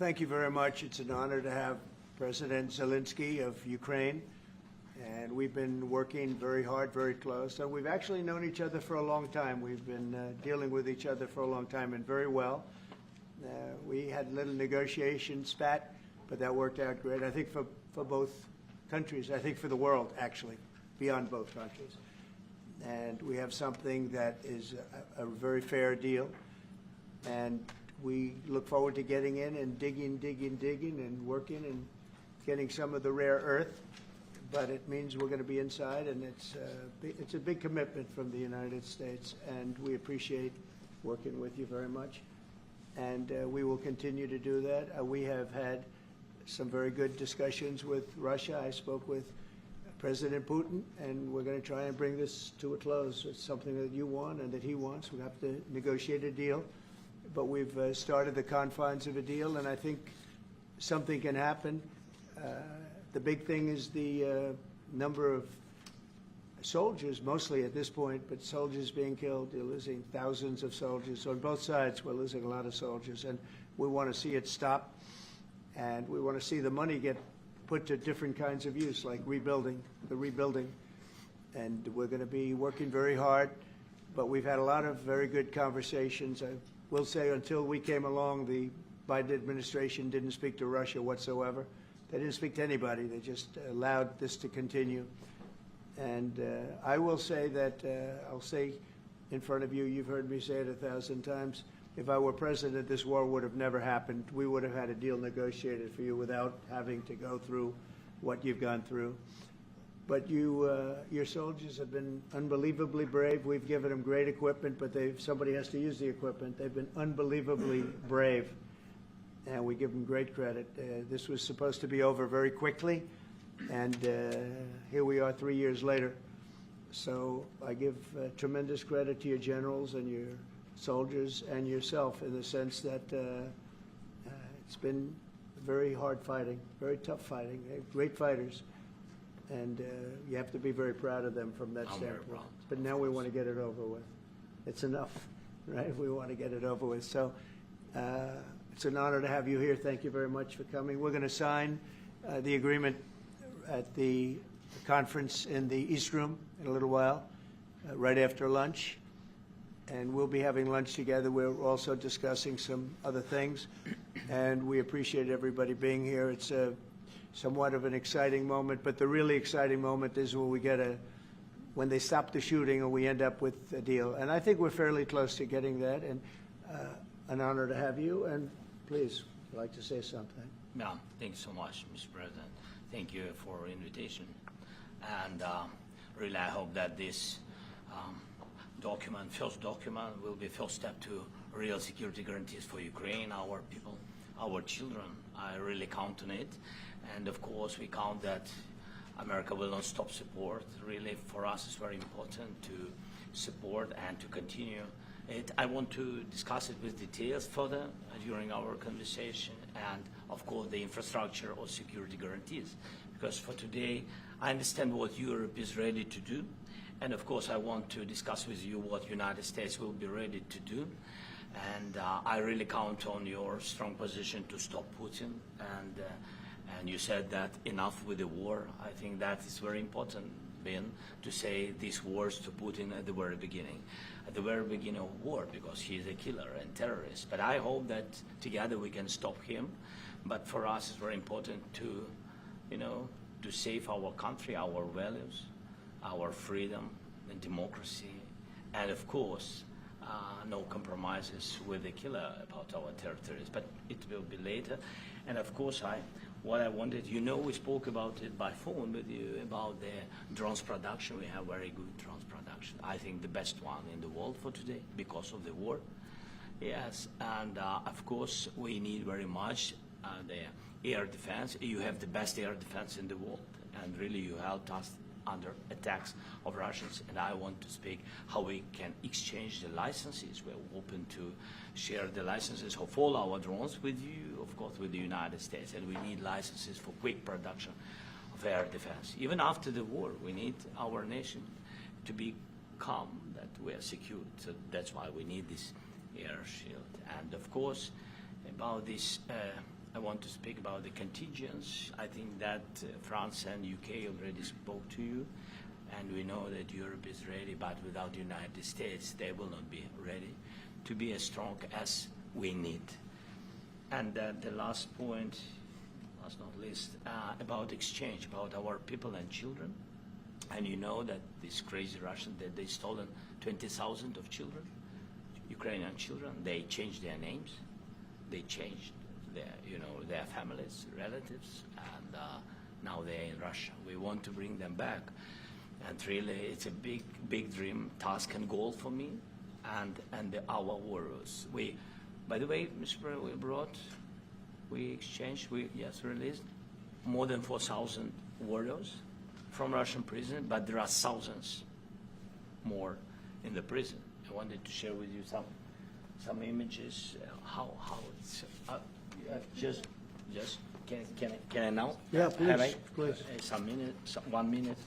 thank you very much. It's an honor to have President Zelensky of Ukraine, and we've been working very hard, very close. So we've actually known each other for a long time. We've been dealing with each other for a long time and very well. We had a little negotiation spat, but that worked out great. I think for both countries, I think for the world, actually, beyond both countries. And we have something that is a very fair deal. And we look forward to getting in and digging and working and getting some of the rare earth. But it means we're going to be inside, and it's a big commitment from the United States, and we appreciate working with you very much. And we will continue to do that. We have had some very good discussions with Russia. I spoke with President Putin, and we're going to try and bring this to a close. It's something that you want and that he wants. We have to negotiate a deal. But we've started the confines of a deal, and I think something can happen. The big thing is the number of soldiers, mostly at this point, but soldiers being killed. They're losing thousands of soldiers. On both sides, we're losing a lot of soldiers, and we want to see it stop, and we want to see the money get put to different kinds of use, like rebuilding. And we're going to be working very hard, but we've had a lot of very good conversations. I will say until we came along, the Biden administration didn't speak to Russia whatsoever. They didn't speak to anybody. They just allowed this to continue. And I will say that, I'll say in front of you, you've heard me say it 1,000 times, if I were president, this war would have never happened. We would have had a deal negotiated for you without having to go through what you've gone through. But your soldiers have been unbelievably brave. We've given them great equipment, but somebody has to use the equipment. They've been unbelievably brave, and we give them great credit. This was supposed to be over very quickly, and here we are 3 years later. So I give tremendous credit to your generals and your soldiers and yourself in the sense that it's been very hard fighting, very tough fighting, great fighters. And you have to be very proud of them from that standpoint. But now we want to get it over with. It's enough, right? We want to get it over with. So it's an honor to have you here. Thank you very much for coming. We're going to sign the agreement at the conference in the East Room in a little while, right after lunch. And we'll be having lunch together. We're also discussing some other things. And we appreciate everybody being here. It's somewhat of an exciting moment, but the really exciting moment is when they stop the shooting or we end up with a deal. And I think we're fairly close to getting that, and an honor to have you. And please, I'd like to say something. Yeah, thank you so much, Mr. President. Thank you for the invitation. And really, I hope that this first document, will be first step to real security guarantees for Ukraine, our people, our children. I really count on it. And of course, we count that America will not stop support. Really, for us, it's very important to support and to continue it. I want to discuss it with details further during our conversation, and of course, the infrastructure or security guarantees. Because for today, I understand what Europe is ready to do, and of course, I want to discuss with you what United States will be ready to do. And I really count on your strong position to stop Putin. And you said that enough with the war. I think that is very important, Ben, to say these words to Putin at the very beginning of war, because he is a killer and terrorist. But I hope that together we can stop him. But for us, it's very important to, to save our country, our values, our freedom and democracy, and of course, no compromises with the killer about our territories. But it will be later. And of course, what I wanted, we spoke about it by phone with you about the drones production. We have very good drones production. I think the best one in the world for today because of the war. Yes, and of course, we need very much the air defense. You have the best air defense in the world, and really you helped us under attacks of Russians. And I want to speak how we can exchange the licenses. We're open to share the licenses of all our drones with you, of course, with the United States. And we need licenses for quick production of air defense. Even after the war, we need our nation to be calm, that we are secure. So that's why we need this air shield. And of course, about this I want to speak about the contingents. I think that France and UK already spoke to you, and we know that Europe is ready, but without the United States, they will not be ready to be as strong as we need. And the last point, last not least, about exchange, about our people and children. And you know that these crazy Russians, that they stolen 20,000 of children, Ukrainian children. They changed their names, they changed their families, relatives, and now they're in Russia. We want to bring them back, and really, it's a big dream, task, and goal for me, and our warriors. By the way, Mr. President, we released more than 4,000 warriors from Russian prison, but there are thousands more in the prison. I wanted to share with you some images. How it's just can I now? Yeah, please. Have I? Please. Some minute, 1 minute,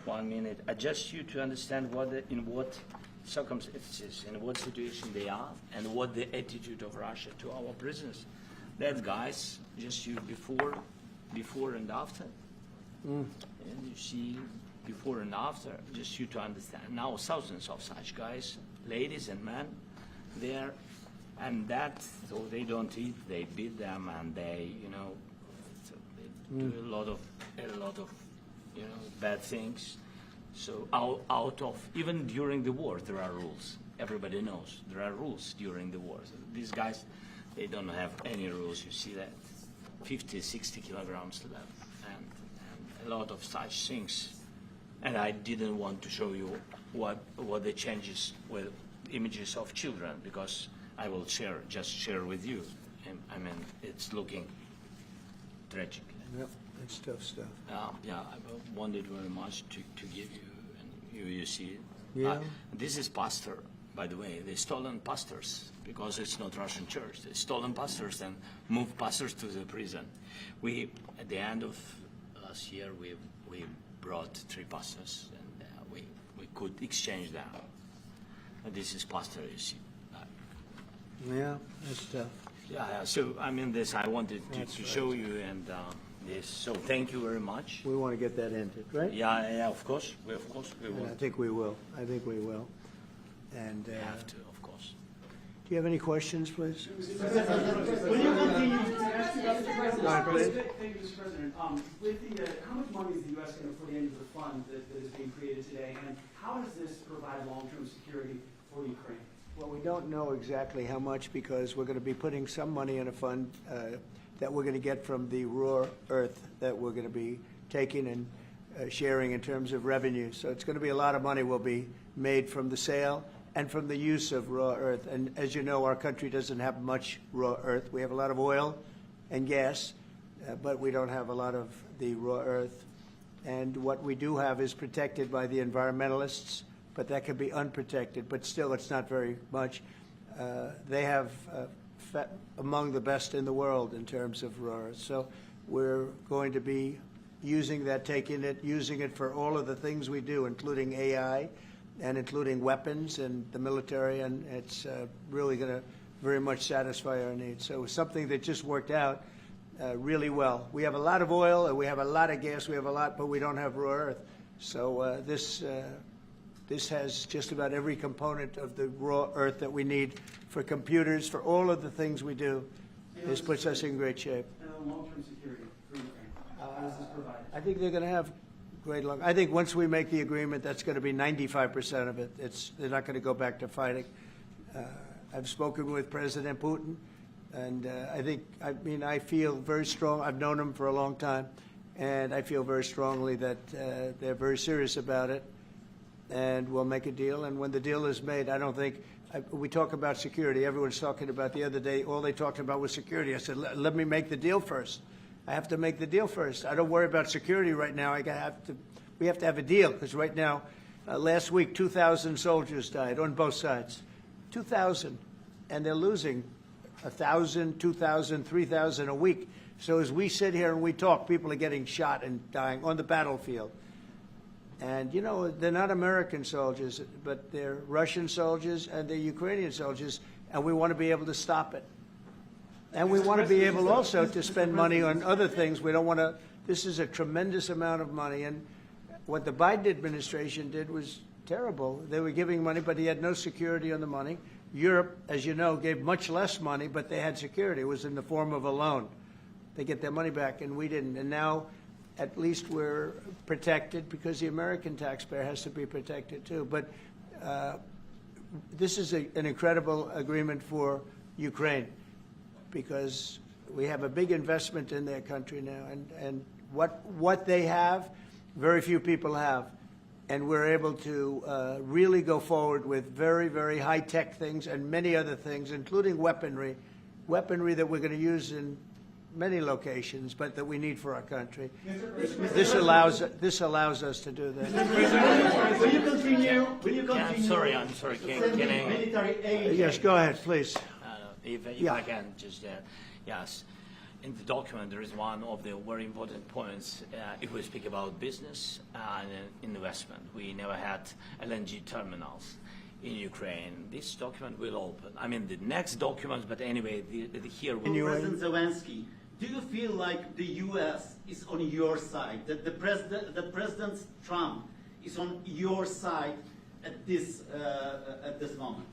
1 minute. Just you to understand in what circumstances, in what situation they are, and what the attitude of Russia to our prisoners. That guys, just you before and after. And you see before and after, just you to understand. Now thousands of such guys, ladies and men, there, and that, so they don't eat, they beat them, and they, so they do a lot of, bad things. So out of, even during the war, there are rules. Everybody knows there are rules during the war. So these guys, they don't have any rules. You see that, 50, 60 kilograms left, and a lot of such things. And I didn't want to show you what the changes with images of children, because I will just share with you. And, I mean, it's looking tragic. Yep, it's tough stuff. Yeah, I wanted very much to give you, and you see it. Yeah. This is pastor, by the way. They stolen pastors, because it's not Russian church. They stolen pastors and moved pastors to the prison. At the end of last year, we brought 3 pastors, and we could exchange them. And this is pastor, you see. Yeah, that's tough. Yeah. So I mean, this I wanted to show you, and this. So thank you very much. We want to get that ended, right? Yeah. Of course, we will. And I think we will. And We have to, of course. do you have any questions, please? When you continue to ask you about the president, Go ahead, please. thank you, Mr. President. With the how much money is the U.S. going to put into the fund that is being created today, and how does this provide long-term security for Ukraine? Well, we don't know exactly how much, because we're going to be putting some money in a fund that we're going to get from the raw earth that we're going to be taking and sharing in terms of revenue. So it's going to be a lot of money will be made from the sale and from the use of raw earth. And as you know, our country doesn't have much raw earth. We have a lot of oil and gas, but we don't have a lot of the raw earth. And what we do have is protected by the environmentalists, but that can be unprotected. But still, it's not very much. They have among the best in the world in terms of raw earth. So we're going to be using that, using it for all of the things we do, including AI and including weapons and the military, and it's really going to very much satisfy our needs. So it's something that just worked out really well. We have a lot of oil, and we have a lot of gas, but we don't have raw earth. So this has just about every component of the raw earth that we need for computers, for all of the things we do. This puts us in great shape. And the long-term security for Ukraine, how does this provide? I think they're going to have great luck. I think once we make the agreement, that's going to be 95% of it. They're not going to go back to fighting. I've spoken with President Putin, and I feel very strong. I've known him for a long time, and I feel very strongly that they're very serious about it, and we'll make a deal. And when the deal is made, I don't think we talk about security. Everyone's talking about the other day. All they talked about was security. I said, let me make the deal first. I have to make the deal first. I don't worry about security right now. We have to have a deal, because right now, last week, 2,000 soldiers died on both sides. 2,000, and they're losing 1,000, 2,000, 3,000 a week. So as we sit here and we talk, people are getting shot and dying on the battlefield. And, they're not American soldiers, but they're Russian soldiers and they're Ukrainian soldiers, and we want to be able to stop it. And we want to be able also to spend money on other things. We don't want to, this is a tremendous amount of money. And what the Biden administration did was terrible. They were giving money, but he had no security on the money. Europe, as you know, gave much less money, but they had security. It was in the form of a loan. They get their money back, and we didn't. And now, at least we're protected because the American taxpayer has to be protected too. But this is an incredible agreement for Ukraine because we have a big investment in their country now. And what they have, very few people have. And we're able to really go forward with very, very high-tech things and many other things, including weaponry that we're going to use in many locations, but that we need for our country. This allows us to do that. Will you continue? Yeah, I'm sorry. Can I? Military aid. Yes, go ahead, please. If Yeah. I can just, yes. In the document, there is one of the very important points. If we speak about business and investment, we never had LNG terminals in Ukraine. This document will open. I mean, the next document, but anyway, here we President Zelensky, do you feel like the U.S. is on your side? That the President Trump is on your side at this moment?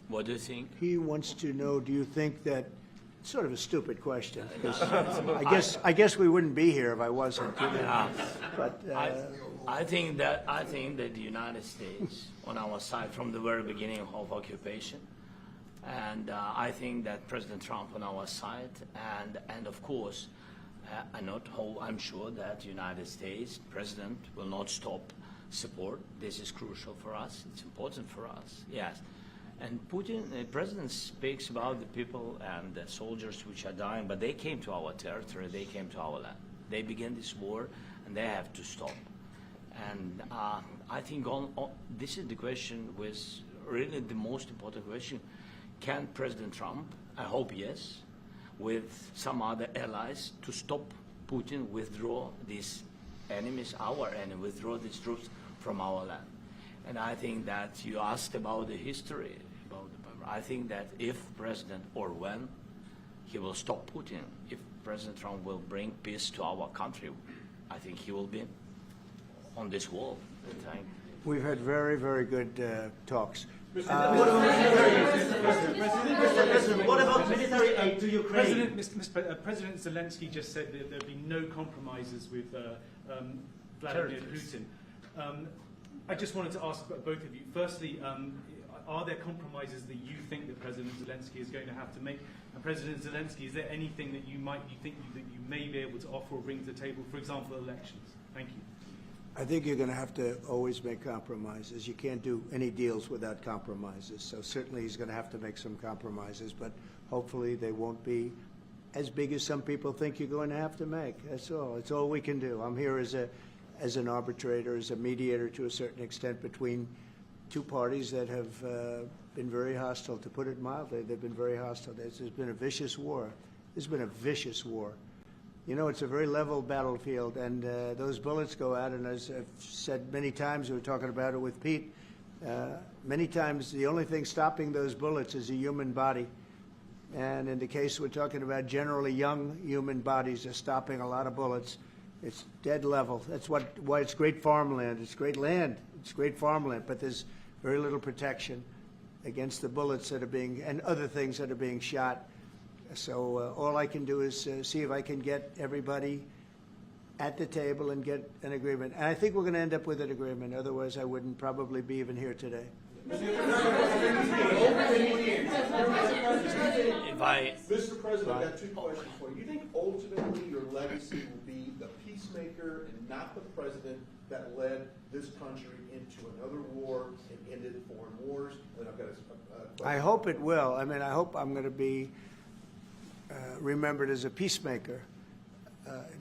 What do you think? He wants to know, do you think that, sort of a stupid question, because I guess we wouldn't be here if I wasn't. But I think that the United States on our side from the very beginning of occupation, and I think that President Trump on our side, and of course, I'm sure that the United States President will not stop support. This is crucial for us. It's important for us. Yes. And Putin, the president, speaks about the people and the soldiers which are dying, but they came to our territory, they came to our land. They began this war, and they have to stop. And I think this is the question, was really the most important question. Can President Trump, I hope yes, with some other allies, to stop Putin, withdraw these enemies, our enemy, withdraw these troops from our land? And I think that you asked about the history. I think that if President, or when, he will stop Putin, if President Trump will bring peace to our country, I think he will be on this wall. we've had very, very good talks. What about military aid to Ukraine? President Zelensky just said that there'd be no compromises with Vladimir Putin. I just wanted to ask both of you. Firstly, are there compromises that you think that President Zelensky is going to have to make? And President Zelensky, is there anything that you think that you may be able to offer or bring to the table, for example, elections? Thank you. I think you're going to have to always make compromises. You can't do any deals without compromises. So certainly he's going to have to make some compromises, but hopefully they won't be as big as some people think you're going to have to make. That's all. It's all we can do. I'm here as an arbitrator, as a mediator to a certain extent between two parties that have been very hostile. To put it mildly, they've been very hostile. There's been a vicious war. There's been a vicious war. You know, it's a very level battlefield, and those bullets go out, and as I've said many times, we were talking about it with Pete, many times the only thing stopping those bullets is a human body. And in the case we're talking about, generally young human bodies are stopping a lot of bullets. It's dead level. That's why it's great farmland. It's great land. It's great farmland, but there's very little protection against the bullets that are being, and other things that are being shot. So all I can do is see if I can get everybody at the table and get an agreement. And I think we're going to end up with an agreement. Otherwise, I wouldn't probably be even here today. Mr. President, I've got two questions for you. You think ultimately your legacy will be the peacemaker and not the president that led this country into another war and ended foreign wars? And I've got a I hope it will. I mean, I hope I'm going to be remembered as a peacemaker.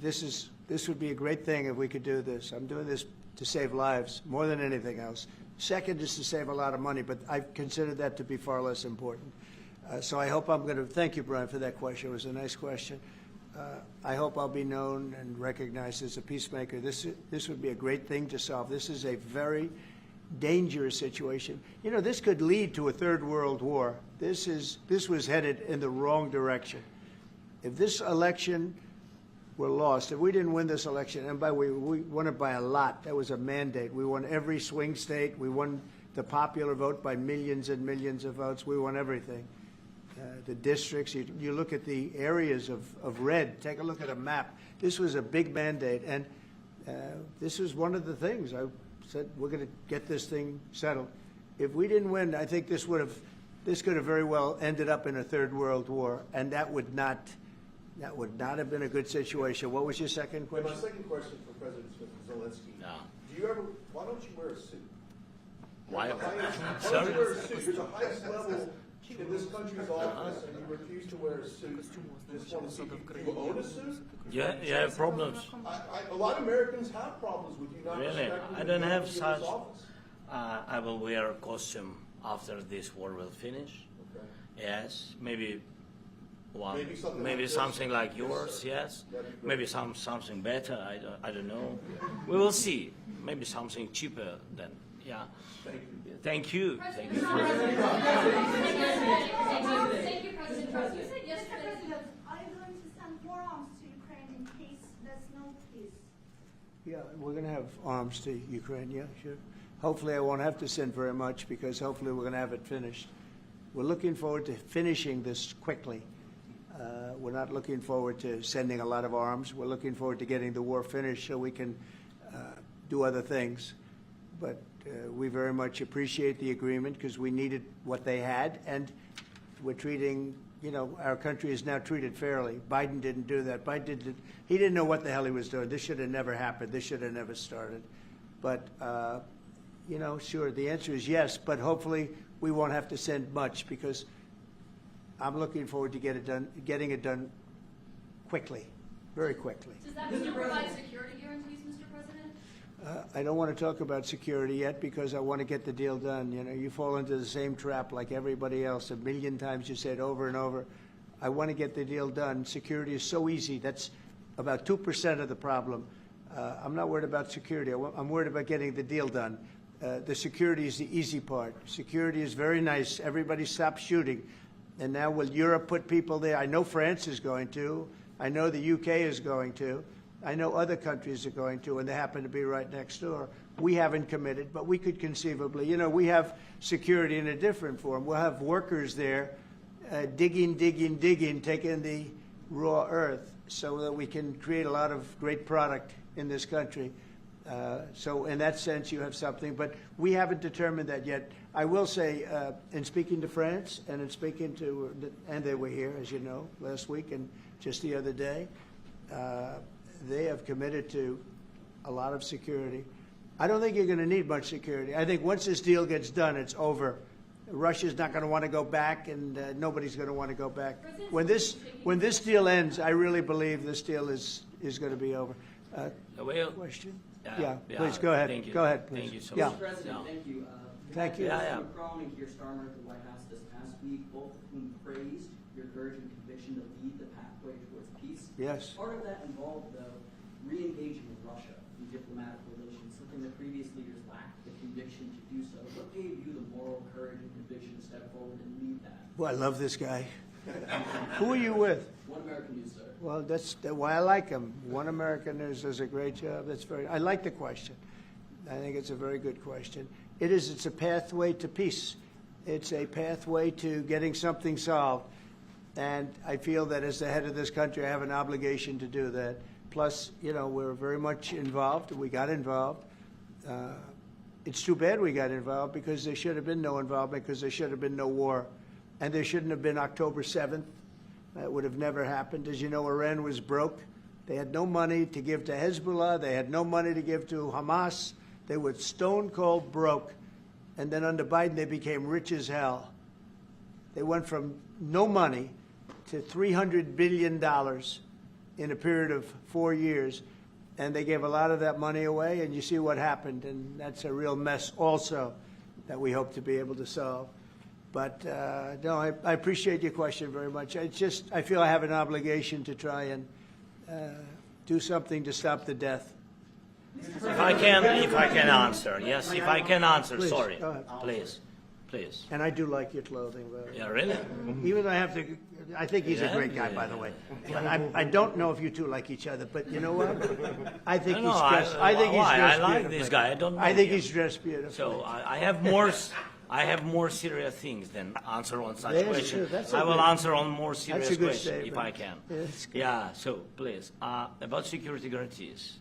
This would be a great thing if we could do this. I'm doing this to save lives more than anything else. Second is to save a lot of money, but I consider that to be far less important. So I hope I'm going to, thank you, Brian, for that question. It was a nice question. I hope I'll be known and recognized as a peacemaker. This would be a great thing to solve. This is a very dangerous situation. You know, this could lead to a third world war. This was headed in the wrong direction. If this election were lost, if we didn't win this election, and by the way, we won it by a lot. That was a mandate. We won every swing state. We won the popular vote by millions and millions of votes. We won everything. The districts, you look at the areas of red, take a look at a map. This was a big mandate, and this was one of the things. I said, we're going to get this thing settled. If we didn't win, I think this could have very well ended up in a third world war, and that would not have been a good situation. What was your second question? My second question for President Zelensky. No. Why don't you wear a suit? Why? Why don't Sorry? you wear a suit? You're the highest level in this country's office, and you refuse to wear a suit. Just want to see, do you own a suit? You have problems. A lot of Americans have problems with you not Really? respecting I don't have this such. office. I will wear a costume after this war will finish. Okay. Yes, maybe one, Maybe something like this. like yours. Yes, That'd be great. maybe something better. I don't know. We will see. Maybe something cheaper then. Yeah. Thank you. Thank you. Thank you. Thank you, President Trump. You said yesterday. Are you going to send more arms to Ukraine in case there's no peace? Yeah, we're going to have arms to Ukraine, yeah, sure. Hopefully I won't have to send very much because hopefully we're going to have it finished. We're looking forward to finishing this quickly. We're not looking forward to sending a lot of arms. We're looking forward to getting the war finished so we can do other things. But we very much appreciate the agreement because we needed what they had, and we're treating, you know, our country is now treated fairly. Biden didn't do that. He didn't know what the hell he was doing. This should have never happened. This should have never started. But, you know, sure, the answer is yes, but hopefully we won't have to send much because I'm looking forward to getting it done quickly, very quickly. Does that mean you provide security guarantees, Mr. President? I don't want to talk about security yet because I want to get the deal done. You know, you fall into the same trap like everybody else. A million times you say it over and over. I want to get the deal done. Security is so easy. That's about 2% of the problem. I'm not worried about security. I'm worried about getting the deal done. The security is the easy part. Security is very nice. Everybody stops shooting. And now will Europe put people there? I know France is going to. I know the UK is going to. I know other countries are going to, and they happen to be right next door. We haven't committed, but we could conceivably. You know, we have security in a different form. We'll have workers there digging, taking the raw earth so that we can create a lot of great product in this country. So in that sense, you have something. But we haven't determined that yet. I will say, in speaking to France and in speaking to, and they were here, as you know, last week and just the other day, they have committed to a lot of security. I don't think you're going to need much security. I think once this deal gets done, it's over. Russia's not going to want to go back, and nobody's going to want to go back. When this deal ends, I really believe this deal is going to be over. Question? Yeah, please go ahead. Thank you. Go ahead, please. Thank you so yeah. much. Mr. President, thank you. Thank you. Macron and Keir Starmer at the White House this past week, both of whom praised your courage and conviction to lead the pathway towards peace. Yes. Part of that involved, though, re-engaging with Russia in diplomatic relations, something that previous leaders lacked the conviction to do so. What gave you the moral courage and conviction to step forward and lead that? Well, I love this guy. Who are you with? One American News, sir. Well, that's why I like him. One American News does a great job. I like the question. I think it's a very good question. It's a pathway to peace. It's a pathway to getting something solved. And I feel that as the head of this country, I have an obligation to do that. Plus, you know, we're very much involved. We got involved. It's too bad we got involved because there should have been no involvement because there should have been no war. And there shouldn't have been October 7th. That would have never happened. As you know, Iran was broke. They had no money to give to Hezbollah. They had no money to give to Hamas. They were stone cold broke. And then under Biden, they became rich as hell. They went from no money to $300 billion in a period of 4 years. And they gave a lot of that money away, and you see what happened. And that's a real mess also that we hope to be able to solve. But no, I appreciate your question very much. I feel I have an obligation to try and do something to stop the death. If I can answer, yes, if I can answer, Please, sorry, go ahead. please. And I do like your clothing, very Yeah, really? even though I think he's a great guy, by the way. But I don't know if you two like each other, but you know what? I think he's dressed. I think he's I dressed like beautifully. this guy. I don't know I think him. he's dressed beautifully. So I have more serious things than answer on such Yes, questions. sure, that's I will okay. answer on more serious That's a good questions if statement. I can. Yes. Yeah. So please, about security guarantees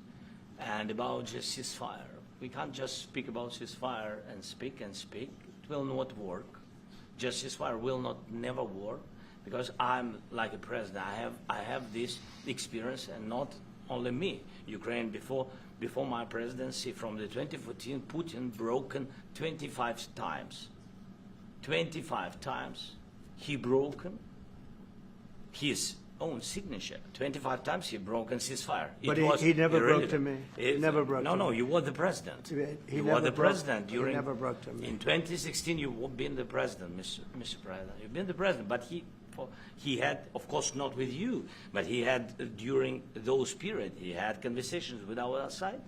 and about just ceasefire. We can't just speak about ceasefire and speak and speak. It will not work. Just ceasefire will never work, because I'm like a president. I have this experience, and not only me. Ukraine before my presidency, from the 2014, Putin broken 25 times. 25 times he broken his own signature. 25 times he broken ceasefire. But he never broke to me. He never broke to me. No, you were the president. He You never were the broke- president he during. never broke to me. In 2016, you've been the president, Mr. President. You've been the president, but he had, of course, not with you, but he had during those periods. He had conversations with our side,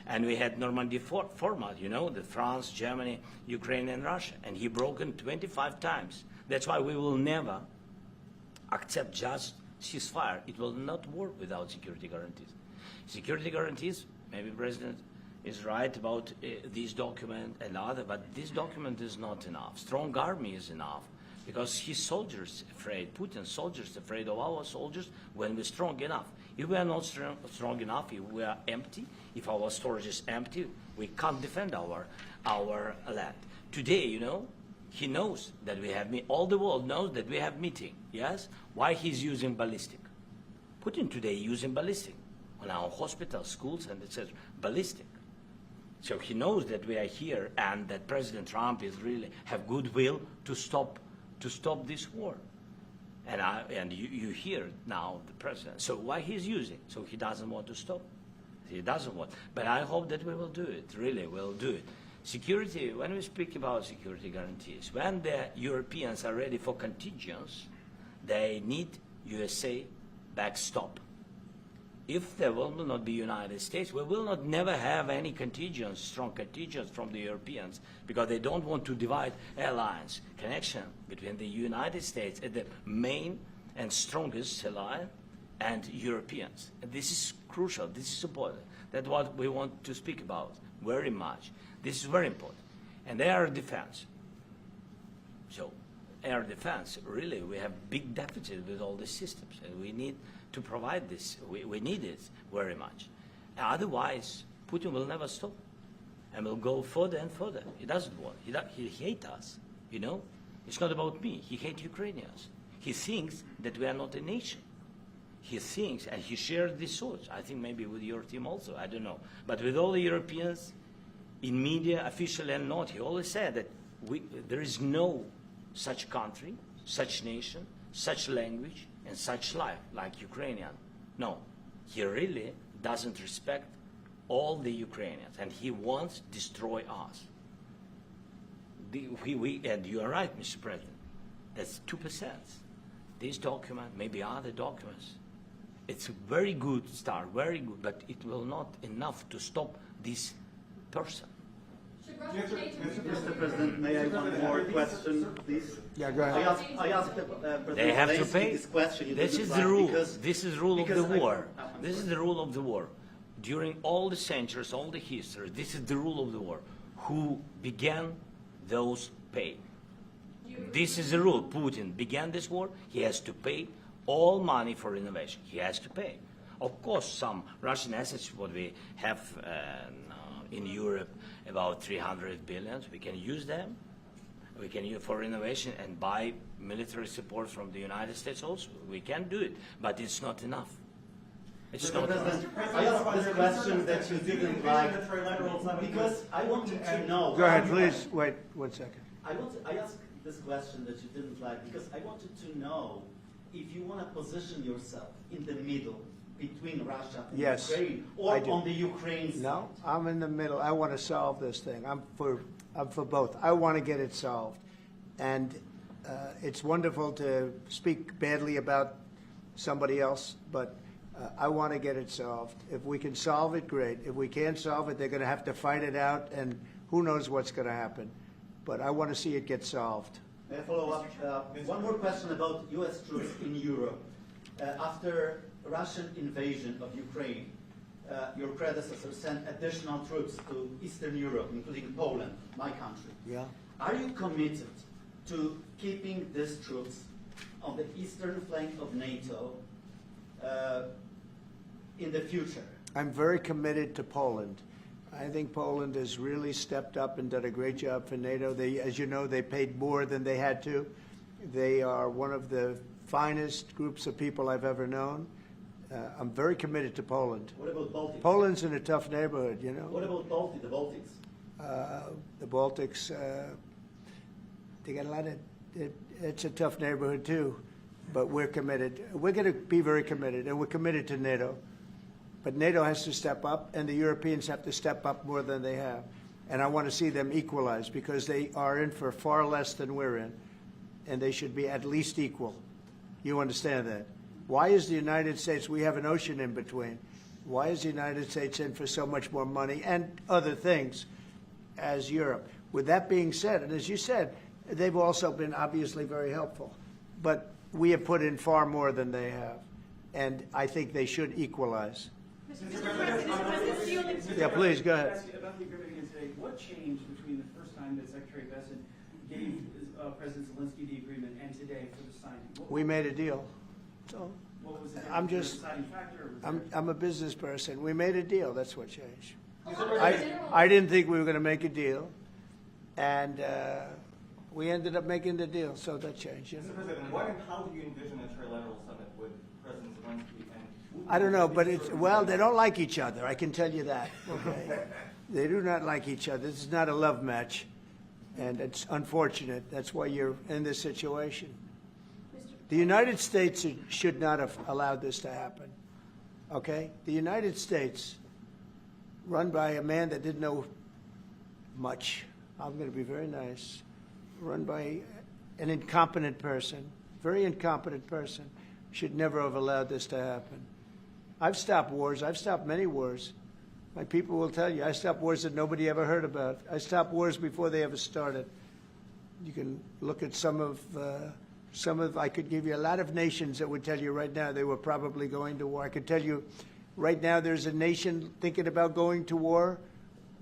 and we had Normandy format. You know, the France, Germany, Ukraine, and Russia, and he broken 25 times. That's why we will never accept just ceasefire. It will not work without security guarantees. Security guarantees, maybe President is right about this document and other, but this document is not enough. Strong army is enough, because his soldiers afraid, Putin's soldiers afraid of our soldiers when we're strong enough. If we are not strong enough, if we are empty, if our storage is empty, we can't defend our land. Today, you know, he knows that we have, all the world knows that we have meeting, yes? Why he's using ballistic? Putin today using ballistic on our hospitals, schools, and it says ballistic. So he knows that we are here, and that President Trump is really have goodwill to stop this war. And you hear now the president. So why he's using? So he doesn't want to stop. He doesn't want. But I hope that we will do it. Really, we'll do it. Security, when we speak about security guarantees, when the Europeans are ready for contingents, they need USA backstop. If there will not be United States, we will not never have any contingents, strong contingents from the Europeans, because they don't want to divide alliance connection between the United States as the main and strongest ally and Europeans. And this is crucial. This is important. That's what we want to speak about very much. This is very important. And air defense. So air defense, really, we have big deficits with all these systems, and we need to provide this. We need it very much. Otherwise, Putin will never stop, and will go further and further. He doesn't want. He hates us, you know. It's not about me. He hates Ukrainians. He thinks that we are not a nation. He thinks, and he shares these thoughts. I think maybe with your team also, I don't know. But with all the Europeans, in media, official and not, he always said that there is no such country, such nation, such language, and such life like Ukrainian. No, he really doesn't respect all the Ukrainians, and he wants to destroy us. And you are right, Mr. President. That's 2%. This document, maybe other documents, it's a very good start, very good, but it will not enough to stop this person. Should Russia change its Mr. President, may I have one more question, please? Yeah, go ahead. I asked President They have to Zelensky pay. this question. You This didn't is like the rule. because- This is the rule of the because war. I'm This is sorry. the rule of the war. During all the centuries, all the history, this is the rule of the war. Who began, those pay. This is the rule. Putin began this war. He has to pay all money for innovation. He has to pay. Of course, some Russian assets, what we have in Europe, about 300 billion, we can use them. We can use for innovation and buy military support from the United States also. We can do it, but it's not enough. It's Mr. not enough. President, I asked this question that you didn't like because I wanted to know. Go ahead, please. Wait 1 second. I asked this question that you didn't like because I wanted to know if you want to position yourself in the middle between Russia and Yes, Ukraine, I or do. on the Ukraine side. No, I'm in the middle. I want to solve this thing. I'm for both. I want to get it solved. And it's wonderful to speak badly about somebody else, but I want to get it solved. If we can solve it, great. If we can't solve it, they're going to have to fight it out, and who knows what's going to happen. But I want to see it get solved. May I follow up? One more question about U.S. troops in Europe. After Russian invasion of Ukraine, your predecessor sent additional troops to Eastern Europe, including Poland, my country. Yeah. Are you committed to keeping these troops on the eastern flank of NATO in the future? I'm very committed to Poland. I think Poland has really stepped up and done a great job for NATO. They, as you know, they paid more than they had to. They are one of the finest groups of people I've ever known. I'm very committed to Poland. What about Baltics? Poland's in a tough neighborhood, you know. What about the Baltics? The Baltics, they got a lot of, it's a tough neighborhood too, but we're committed. We're going to be very committed, and we're committed to NATO. But NATO has to step up, and the Europeans have to step up more than they have. And I want to see them equalize, because they are in for far less than we're in, and they should be at least equal. You understand that? Why is the United States, we have an ocean in between, why is the United States in for so much more money and other things as Europe? With that being said, and as you said, they've also been obviously very helpful, but we have put in far more than they have, and I think they should equalize. Yeah, please, go ahead. About the agreement again today, what changed between the first time that Secretary Bessent gave President Zelensky the agreement and today for the signing? We made a deal. So What was the I'm just, deciding factor? I'm a business person. We made a deal. That's what changed. I didn't think we were going to make a deal, and we ended up making the deal, so that changed. You know? Mr. President, what and how do you envision a trilateral summit with President Zelensky and I don't know, but it's, well, they don't like each other. I can tell you that. Okay, they do not like each other. This is not a love match, and it's unfortunate. That's why you're in this situation. The United States should not have allowed this to happen. Okay, the United States, run by a man that didn't know much. I'm going to be very nice. Run by an incompetent person, very incompetent person, should never have allowed this to happen. I've stopped wars. I've stopped many wars. My people will tell you, I stopped wars that nobody ever heard about. I stopped wars before they ever started. You can look at some of, I could give you a lot of nations that would tell you right now they were probably going to war. I could tell you right now there's a nation thinking about going to war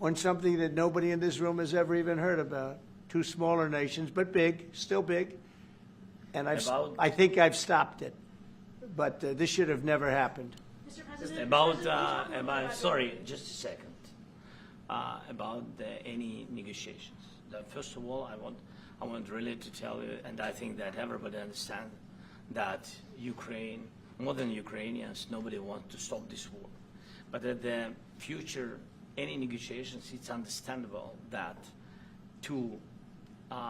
on something that nobody in this room has ever even heard about. Two smaller nations, but big, still big. And I think I've stopped it. But this should have never happened. Mr. President, About sorry, just a second. About any negotiations. First of all, I want really to tell you, and I think that everybody understands that Ukraine, more than Ukrainians, nobody wants to stop this war. But at the future, any negotiations, it's understandable that two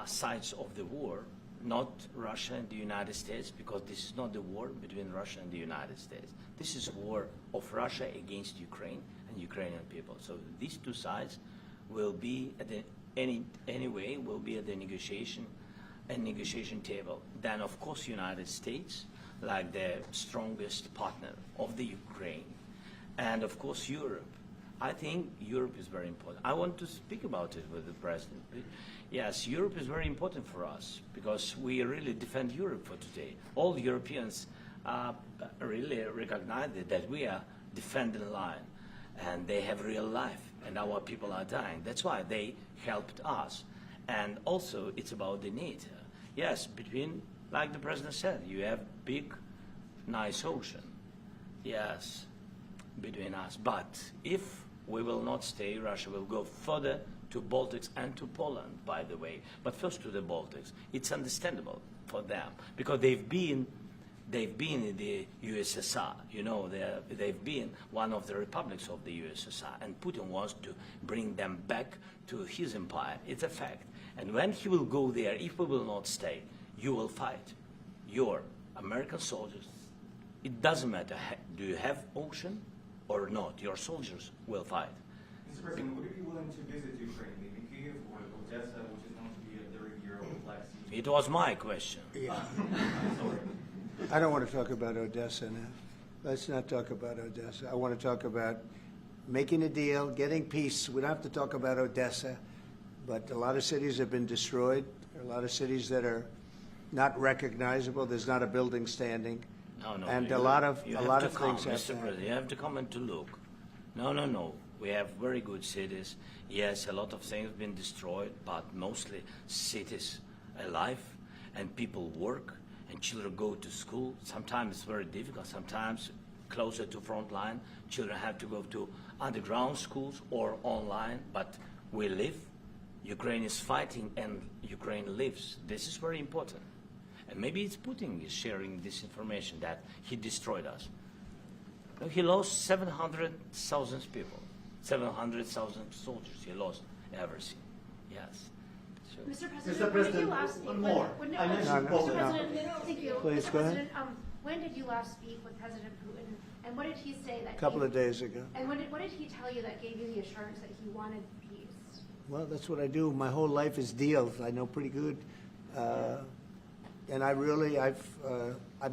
sides of the war, not Russia and the United States, because this is not the war between Russia and the United States. This is a war of Russia against Ukraine and Ukrainian people. So these two sides will be at the anyway will be at the negotiation table. Then of course United States, like the strongest partner of the Ukraine, and of course Europe. I think Europe is very important. I want to speak about it with the President. Yes, Europe is very important for us because we really defend Europe for today. All Europeans really recognize that we are defending line, and they have real life, and our people are dying. That's why they helped us. And also, it's about the NATO. Yes, between, like the President said, you have big, nice ocean. Yes, between us. But if we will not stay, Russia will go further to Baltics and to Poland, by the way. But first to the Baltics. It's understandable for them because they've been in the USSR. You know, they've been one of the republics of the USSR, and Putin wants to bring them back to his empire. It's a fact. And when he will go there, if we will not stay, you will fight. Your American soldiers, it doesn't matter, do you have ocean or not, your soldiers will fight. Mr. President, would you be willing to visit Ukraine, maybe Kyiv or Odessa, which is known to be a 30-year-old Black Sea? It was my question. Yeah. I don't want to talk about Odessa now. Let's not talk about Odessa. I want to talk about making a deal, getting peace. We don't have to talk about Odessa, but a lot of cities have been destroyed. There are a lot of cities that are not recognizable. There's not a building standing. No, and you, a lot of things have Mr. to President, you have to come and to look. No. We have very good cities. Yes, a lot of things have been destroyed, but mostly cities alive, and people work, and children go to school. Sometimes it's very difficult. Sometimes closer to front line, children have to go to underground schools or online, but we live. Ukraine is fighting, and Ukraine lives. This is very important. And maybe it's Putin is sharing this information that he destroyed us. No, he lost 700,000 people, 700,000 soldiers. He lost everything. Yes. So. Mr. President, Mr. when did you President, last speak one with- more. when- I mentioned Mr. Poland. President, thank you. Please, Mr. go ahead. President, when did you last speak with President Putin, and what did he say that A couple gave- of days ago. And what did he tell you that gave you the assurance that he wanted peace? Well, that's what I do. My whole life is deals. I know pretty good. And I've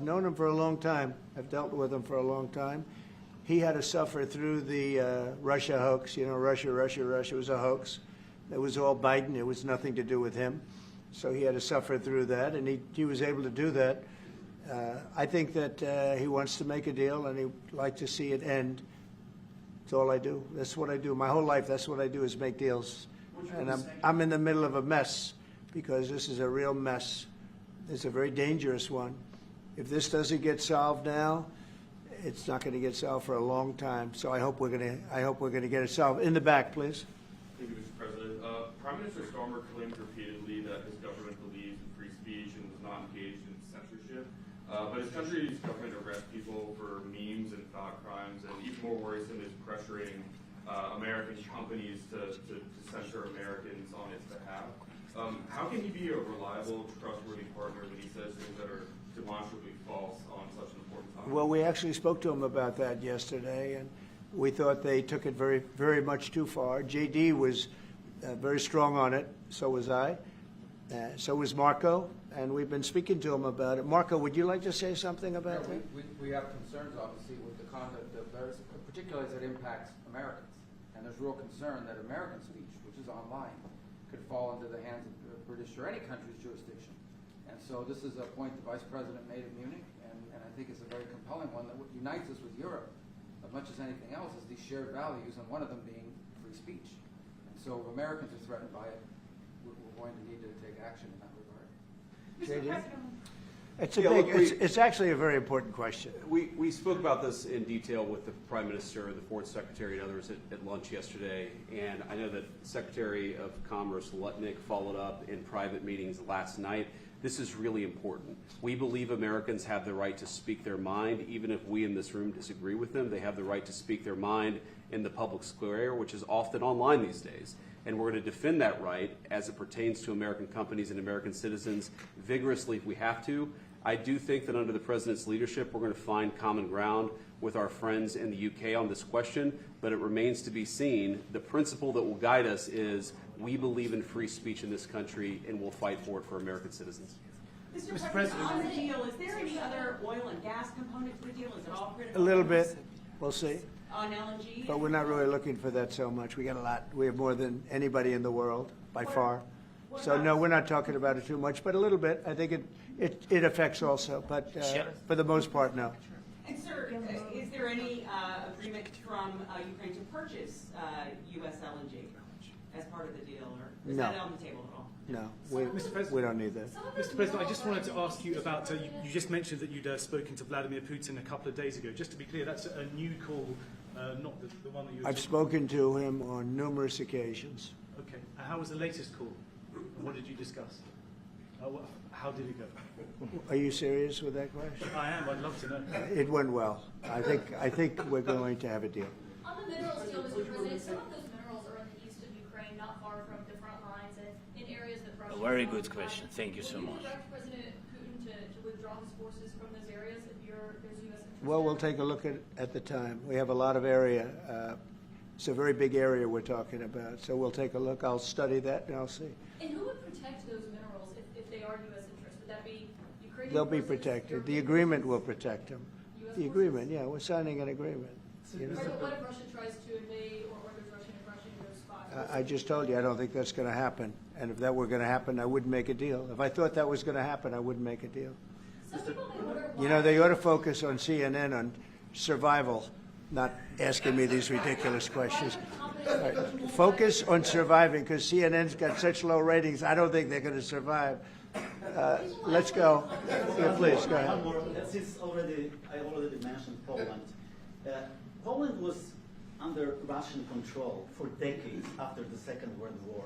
known him for a long time. I've dealt with him for a long time. He had to suffer through the Russia hoax. You know, Russia was a hoax. It was all Biden. It was nothing to do with him. So he had to suffer through that, and he was able to do that. I think that he wants to make a deal, and he'd like to see it end. That's all I do. That's what I do. My whole life, that's what I do, is make deals. And I'm in the middle of a mess, because this is a real mess. It's a very dangerous one. If this doesn't get solved now, it's not going to get solved for a long time. So I hope we're going to get it solved. In the back, please. Thank you, Mr. President. Prime Minister Starmer claimed repeatedly that his government believes in free speech and was not engaged in censorship. But his country's government arrests people for memes and thought crimes, and even more worrisome is pressuring American companies to censor Americans on its behalf. How can he be a reliable, trustworthy partner when he says things that are demonstrably false on such an important topic? Well, we actually spoke to him about that yesterday, and we thought they took it very, very much too far. JD was very strong on it. So was I. So was Marco, and we've been speaking to him about it. Marco, would you like to say something about that? We have concerns, obviously, with the conduct of various, particularly as it impacts Americans. And there's real concern that American speech, which is online, could fall into the hands of the British or any country's jurisdiction. And so this is a point the Vice President made in Munich, and I think it's a very compelling one that unites us with Europe as much as anything else is these shared values, and one of them being free speech. And so if Americans are threatened by it, we're going to need to take action in that regard. Mr. President. It's actually a very important question. We spoke about this in detail with the Prime Minister, the Foreign Secretary, and others at lunch yesterday. And I know that Secretary of Commerce Lutnick followed up in private meetings last night. This is really important. We believe Americans have the right to speak their mind, even if we in this room disagree with them. They have the right to speak their mind in the public square, which is often online these days. And we're going to defend that right as it pertains to American companies and American citizens vigorously if we have to. I do think that under the President's leadership, we're going to find common ground with our friends in the UK on this question, but it remains to be seen. The principle that will guide us is we believe in free speech in this country, and we'll fight for it for American citizens. Mr. President, on the deal, is there any other oil and gas component to the deal? Is it all critical? A little bit. We'll see. On LNG? But we're not really looking for that so much. We got a lot. We have more than anybody in the world, by far. So, no, we're not talking about it too much, but a little bit. I think it affects also, but for the most part, no. And, sir, is there any agreement from Ukraine to purchase U.S. LNG as part of the deal, or is that on the table at all? No, Mr. President, we don't need that. Mr. President, I just wanted to ask you about, you just mentioned that you'd spoken to Vladimir Putin a couple of days ago. Just to be clear, that's a new call, not the one that you were I've spoken to him on numerous occasions. Okay. And how was the latest call? And what did you discuss? How did it go? Are you serious with that question? I am. I'd love to know. It went well. I think we're going to have a deal. On the minerals deal, Mr. President, some of those minerals are in the east of Ukraine, not far from the front lines, and in areas that Russia. A very good question. Thank you so much. Would you direct President Putin to withdraw his forces from those areas if there's U.S. interest? Well, we'll take a look at the time. We have a lot of area. It's a very big area we're talking about. So we'll take a look. I'll study that and I'll see. And who would protect those minerals if they are U.S. interest? Would that be Ukrainian? They'll be forces, protected. The European agreement forces, will protect them. U.S. the agreement. Yeah, we're signing an agreement. You know? What if Russia tries to invade or orders Russian spies? I just told you I don't think that's going to happen. And if that were going to happen, I wouldn't make a deal. If I thought that was going to happen, I wouldn't make a deal. You know, they ought to focus on CNN on survival, not asking me these ridiculous questions. Right. Focus on surviving, because CNN's got such low ratings, I don't think they're going to survive. Let's go. Yeah, please, go ahead. One more. Since I already mentioned Poland. Poland was under Russian control for decades after the Second World War.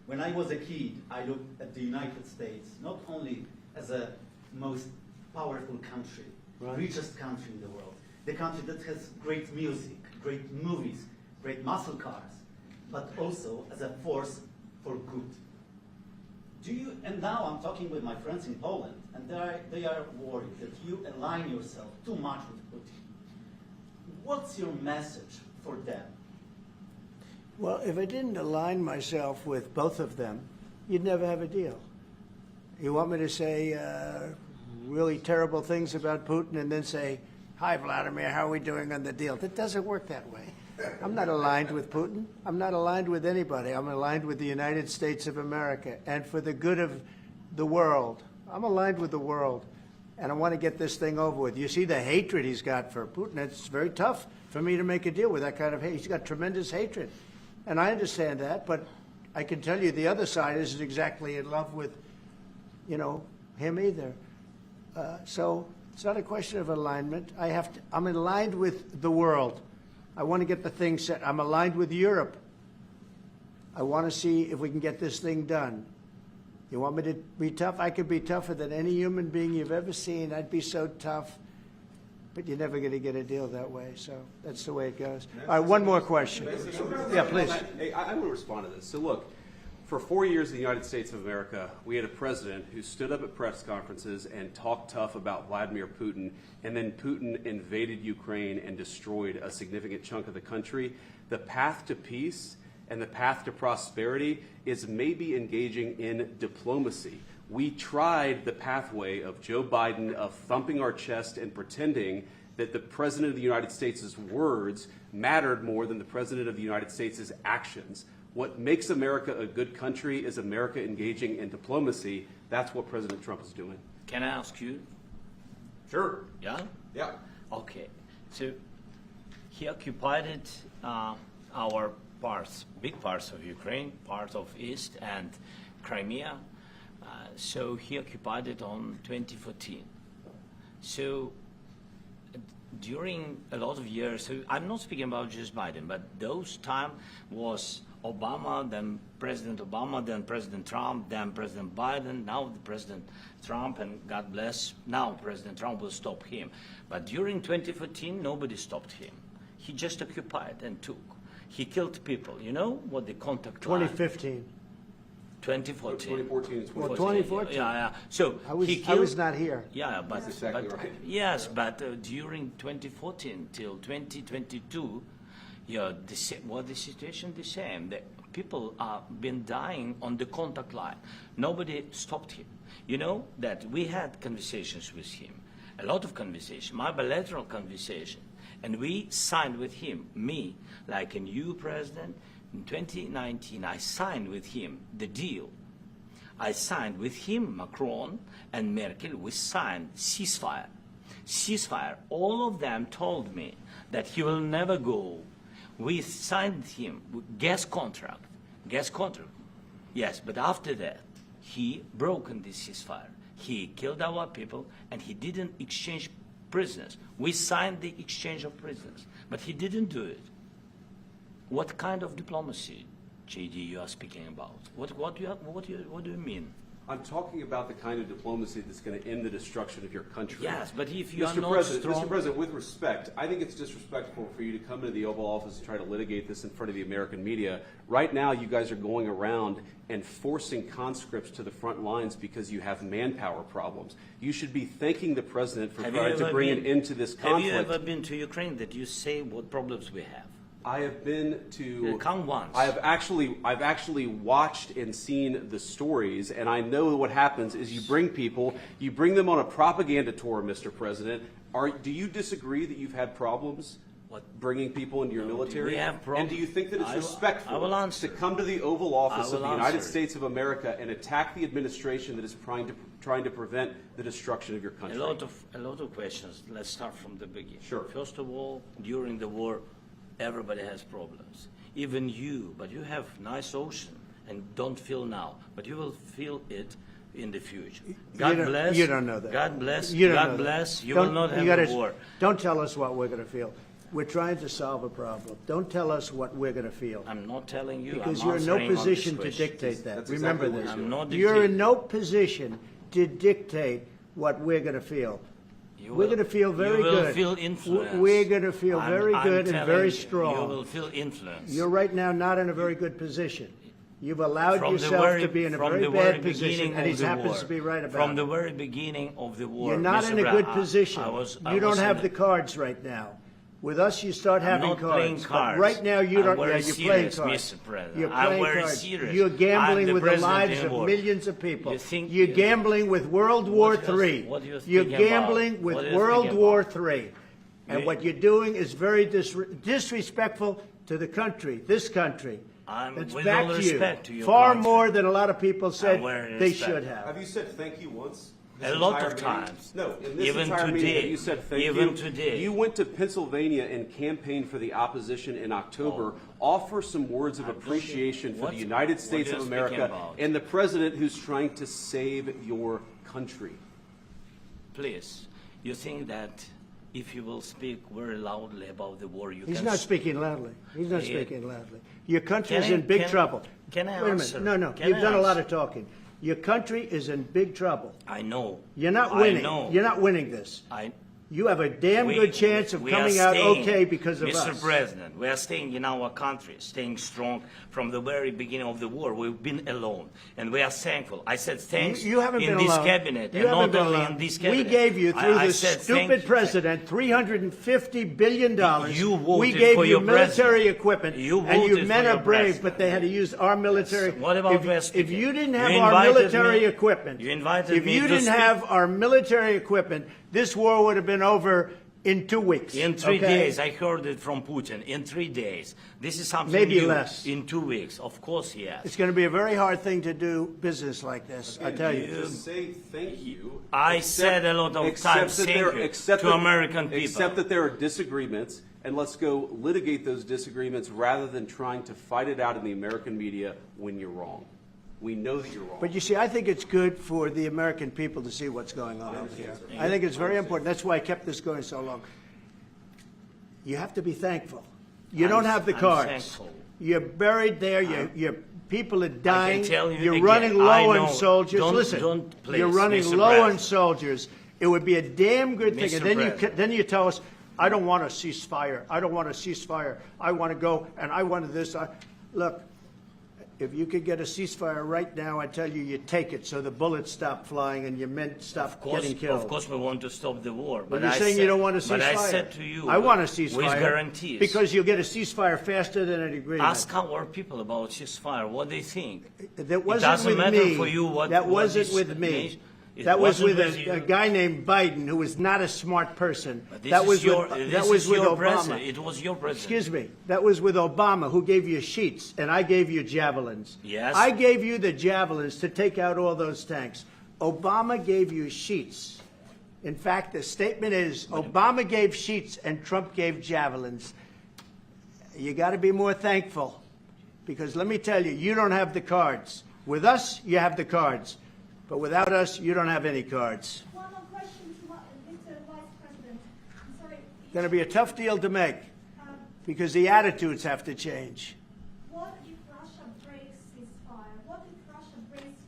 When I was a kid, I looked at the United States not only as a most powerful country, richest country in the world, the country that has great music, great movies, great muscle cars, but also as a force for good. And now I'm talking with my friends in Poland, and they are worried that you align yourself too much with Putin. What's your message for them? Well, if I didn't align myself with both of them, you'd never have a deal. You want me to say really terrible things about Putin and then say, "Hi, Vladimir, how are we doing on the deal?" That doesn't work that way. I'm not aligned with Putin. I'm not aligned with anybody. I'm aligned with the United States of America. And for the good of the world, I'm aligned with the world. And I want to get this thing over with. You see the hatred he's got for Putin. It's very tough for me to make a deal with that kind of hate. He's got tremendous hatred. And I understand that, but I can tell you the other side isn't exactly in love with, you know, him either. So it's not a question of alignment. I'm aligned with the world. I want to get the thing set. I'm aligned with Europe. I want to see if we can get this thing done. You want me to be tough? I could be tougher than any human being you've ever seen. I'd be so tough. But you're never going to get a deal that way. So that's the way it goes. All right, one more question. Yeah, please. Hey, I want to respond to this. So look, for 4 years in the United States of America, we had a president who stood up at press conferences and talked tough about Vladimir Putin, and then Putin invaded Ukraine and destroyed a significant chunk of the country. The path to peace and the path to prosperity is maybe engaging in diplomacy. We tried the pathway of Joe Biden of thumping our chest and pretending that the President of the United States' words mattered more than the President of the United States' actions. What makes America a good country is America engaging in diplomacy. That's what President Trump is doing. Can I ask you? Sure. Yeah? Yeah. Okay. So he occupied our parts, big parts of Ukraine, part of East and Crimea. So he occupied it on 2014. So during a lot of years, so I'm not speaking about just Biden, but those time was Obama, then President Obama, then President Trump, then President Biden, now the President Trump, and God bless, now President Trump will stop him. But during 2014, nobody stopped him. He just occupied and took. He killed people. You know what the contact line? 2015. 2014. 2014 is Well, 2014. Yeah. So I was, he killed, I was not here. Yeah, but That's exactly right. Yes, but during 2014 till 2022, yeah, the situation the same. The people have been dying on the contact line. Nobody stopped him. You know that we had conversations with him, a lot of conversation, my bilateral conversation, and we signed with him, me, like a new president. In 2019, I signed with him the deal. I signed with him, Macron and Merkel, we signed ceasefire. Ceasefire. All of them told me that he will never go. We signed him with gas contract. Gas contract. Yes, but after that, he broken this ceasefire. He killed our people, and he didn't exchange prisoners. We signed the exchange of prisoners, but he didn't do it. What kind of diplomacy, JD, you are speaking about? What do you mean? I'm talking about the kind of diplomacy that's going to end the destruction of your country. Yes, but if you are Mr. not President, strong... Mr. President, with respect, I think it's disrespectful for you to come into the Oval Office and try to litigate this in front of the American media. Right now, you guys are going around and forcing conscripts to the front lines because you have manpower problems. You should be thanking the President for trying to bring an end to this conflict. Have you ever been to Ukraine that you say what problems we have? I have been to. Come once. I've actually watched and seen the stories, and I know what happens is you bring them on a propaganda tour, Mr. President. Do you disagree that you've had problems bringing people into your military? We have problems. And do you think that it's respectful to come to the Oval Office of the United States of America and attack the administration that is trying to prevent the destruction of your country? A lot of questions. Let's start from the beginning. Sure. First of all, during the war, everybody has problems. Even you, but you have nice ocean and don't feel now, but you will feel it in the future. God bless. You don't know that. God bless. You don't God know bless. that. You will not have a war. Don't tell us what we're going to feel. We're trying to solve a problem. Don't tell us what we're going to feel. I'm not telling you. Because I'm you're in no answering on this position to question. dictate that. That's Remember exactly this. what I'm not You're dictating. in no position to dictate what we're going to feel. We're going to feel very you will good. Feel influence. We're going to feel very I'm good and telling very you, strong. You will feel influence. You're right now not in a very good position. You've allowed From the yourself very- to be in a from very the bad very position, beginning and he of the happens war. to be right about From it. the very beginning of the war. You're not Mr. in a Brown, good position. I You don't was have in the cards right now. With us, you start I'm having not cards. playing But cards. right now, you I'm don't. very Yeah, you're playing serious, cards. Mr. President. You're I'm playing very cards. serious. You're I'm gambling the with the president lives of anymore. millions of people. You think- You're gambling with World War What do you- III. what do you You're think about? gambling with What do you World think War about? III. And You- what you're doing is very disrespectful to the country, this country. It's with back all to respect to you. your Far country. more than a lot of people said very they respect. should have. Have you said thank you once? A lot of times. No, in this Even entire meeting, today. have you said thank Even you? today. You went to Pennsylvania and campaigned for the opposition in October. Offer some words of appreciation for the United States what of are you speaking America about? and the president who's trying to save your country. Please, you think that if you will speak very loudly about the war, you He's can... not speaking loudly. He's not Yeah. speaking loudly. Your country is Can I- in big can- trouble. can I Wait a answer? minute. No. Can You've I done a lot answer? of talking. Your country is in big trouble. I know. You're not I winning. know. You're not winning this. I, You have a damn we- good chance of we are coming out staying, okay because of Mr. us. President, we are staying in our country, staying strong from the very beginning of the war. We've been alone, and we are thankful. I said thanks You haven't in been this alone. cabinet, You and haven't not been only alone. in this We cabinet. gave you, through I this said thank stupid you. president, $350 billion. You voted we gave for you your military president. equipment, You and you voted men for are your brave, president. but they had to use our military. What about if West you didn't You have our invited military me- equipment, you invited if me you to didn't speak- have our military equipment, this war would have been over in 2 weeks. In 3 okay? days, I heard it from Putin. In 3 days, this is something Maybe new. less. In 2 weeks, of course, yes. It's going to be a very hard thing to do business like this, I tell you. Just say thank you. I Except- said a lot of except times that thank there- you except to that- American people. Except that there are disagreements, and let's go litigate those disagreements rather than trying to fight it out in the American media when you're wrong. We know that you're wrong. But you see, I think it's good for the American people to see what's going on over here. I think it's very important. That's why I kept this going so long. You have to be thankful. You don't have the I'm cards. thankful. You're buried there. Your people are dying. tell you You're again, running I low know. on soldiers. Don't- Listen, don't, please, you're running Mr. low on President. soldiers. It would be a damn good thing. Mr. And then President. then you tell us, I don't want a ceasefire. I don't want a ceasefire. I want to go and I want this. Look, if you could get a ceasefire right now, I tell you, you take it so the bullets stop flying and your men stop getting killed. Of course, we want to stop the war. But But you're I saying said, you don't want a ceasefire. But I said to you, I want a ceasefire. with guarantees. Because you'll get a ceasefire faster than an agreement. Ask our people about ceasefire, what they think. That wasn't it doesn't with matter me. for you what. That what wasn't this with me. nation- it That was wasn't with you. a guy named Biden, who was not a smart person. But this That is was your, with, this that was is with your Obama. president. It was your president. Excuse me. That was with Obama, who gave you sheets, and I gave you javelins. Yes. I gave you the javelins to take out all those tanks. Obama gave you sheets. In fact, the statement is Obama gave sheets and Trump gave javelins. You got to be more thankful, because let me tell you, you don't have the cards. With us, you have the cards. But without us, you don't have any cards. One more question to Mr. Vice President. I'm sorry. It's going to be a tough deal to make, because the attitudes have to change. What if Russia breaks ceasefire? What if Russia breaks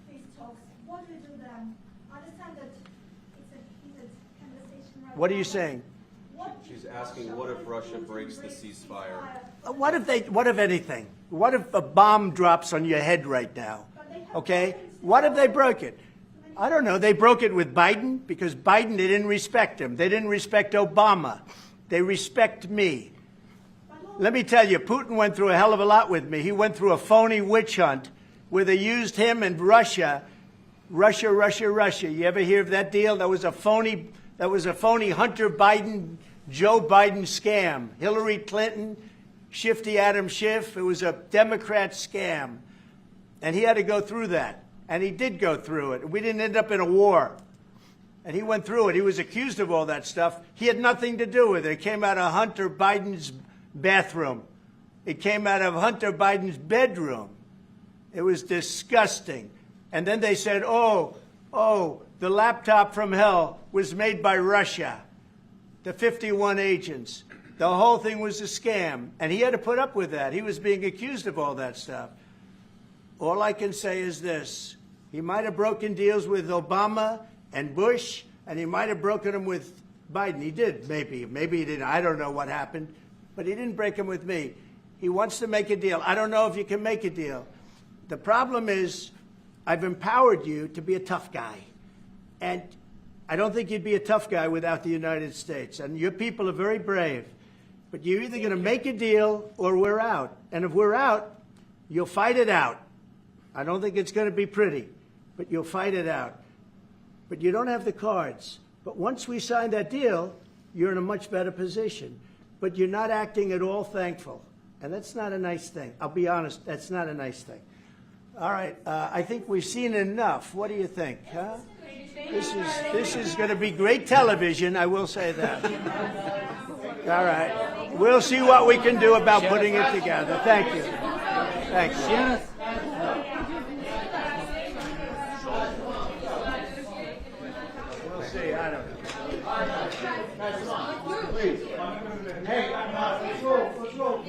peace talks? What do you do then? I understand that it's a heated conversation right now. What are you but saying? what if She's asking, what if Russia breaks the breaks ceasefire? What if anything? What if a bomb drops on your head right now? But they have Okay? weapons. What if they broke it? I don't know. They broke it with Biden, because Biden, they didn't respect him. They didn't respect Obama. They respect me. But look, Let me tell you, Putin went through a hell of a lot with me. He went through a phony witch hunt where they used him and Russia. You ever hear of that deal? That was a phony Hunter Biden, Joe Biden scam. Hillary Clinton, Shifty Adam Schiff. It was a Democrat scam. And he had to go through that. And he did go through it. We didn't end up in a war. And he went through it. He was accused of all that stuff. He had nothing to do with it. It came out of Hunter Biden's bathroom. It came out of Hunter Biden's bedroom. It was disgusting. And then they said, oh, the laptop from hell was made by Russia, the 51 agents. The whole thing was a scam. And he had to put up with that. He was being accused of all that stuff. All I can say is this. He might have broken deals with Obama and Bush, and he might have broken them with Biden. He did, maybe. Maybe he didn't. I don't know what happened. But he didn't break them with me. He wants to make a deal. I don't know if you can make a deal. The problem is I've empowered you to be a tough guy. And I don't think you'd be a tough guy without the United States. And your people are very brave. But you're either going to make a deal or we're out. And if we're out, you'll fight it out. I don't think it's going to be pretty, but you'll fight it out. But you don't have the cards. But once we sign that deal, you're in a much better position. But you're not acting at all thankful. And that's not a nice thing. I'll be honest, that's not a nice thing. All right, I think we've seen enough. What do you think? Huh? This is going to be great television, I will say that. All right. We'll see what we can do about putting it together. Thank you. Thanks. We'll see. I don't know. Please. Hey, let's go.